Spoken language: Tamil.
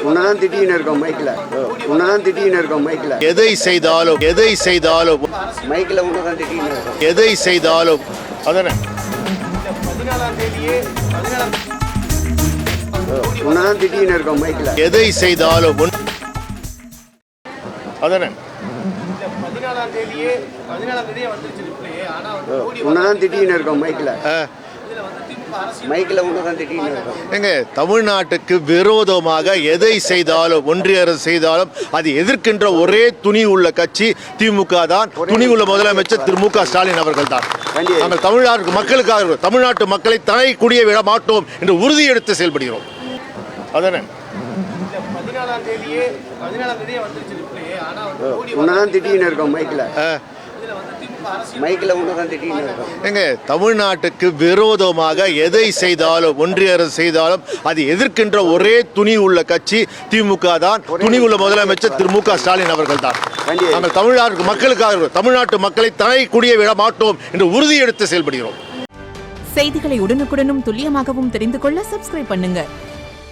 உன்னதான் திட்டின்னு இருக்கோம் மைக்கில். உன்னதான் திட்டின்னு இருக்கோம் மைக்கில். எதை செய்தாலும் மைக்கில் உன்னதான் திட்டின்னு இருக்கோம். எதை செய்தாலும் அதானே உன்னதான் திட்டின்னு இருக்கோம் மைக்கில். எதை செய்தாலும் அதானே உன்னதான் திட்டின்னு இருக்கோம் மைக்கில். மைக்கில் உன்னதான் திட்டின்னு இருக்கோம். எங்க தமிழ்நாட்டுக்கு விரோதமாக எதை செய்தாலும் ஒன்றிய அரசு செய்தாலும் அது எதிர்க்கின்ற ஒரே துணி உள்ள கட்சி திமுக தான். துணி உள்ள முதலமைச்சர் திரு மு க ஸ்டாலின் அவர்கள் தான். நாங்கள் தமிழ்நாட்டு மக்களுக்காக தமிழ்நாட்டு மக்களை தலை குடிய விட மாட்டோம் என்று உறுதி எடுத்து செயல்படுகிறோம். அதானே உன்னதான் திட்டின்னு இருக்கோம் மைக்கில். மைக்கில் உன்னதான் திட்டின்னு இருக்கோம். எங்க தமிழ்நாட்டுக்கு விரோதமாக எதை செய்தாலும் ஒன்றிய அரசு செய்தாலும் அது எதிர்க்கின்ற ஒரே துணி உள்ள கட்சி திமுக தான். துணி உள்ள முதலமைச்சர் திரு மு க ஸ்டாலின் அவர்கள் தான். நாங்கள் தமிழ்நாட்டு மக்களுக்காக தமிழ்நாட்டு மக்களை தலை குடிய விட மாட்டோம் என்று உறுதி எடுத்து செயல்படுகிறோம். செய்திகளை உடனுக்குடனும் துல்லியமாகவும் தெரிந்து கொள்ள சப்ஸ்கிரைப் பண்ணுங்க.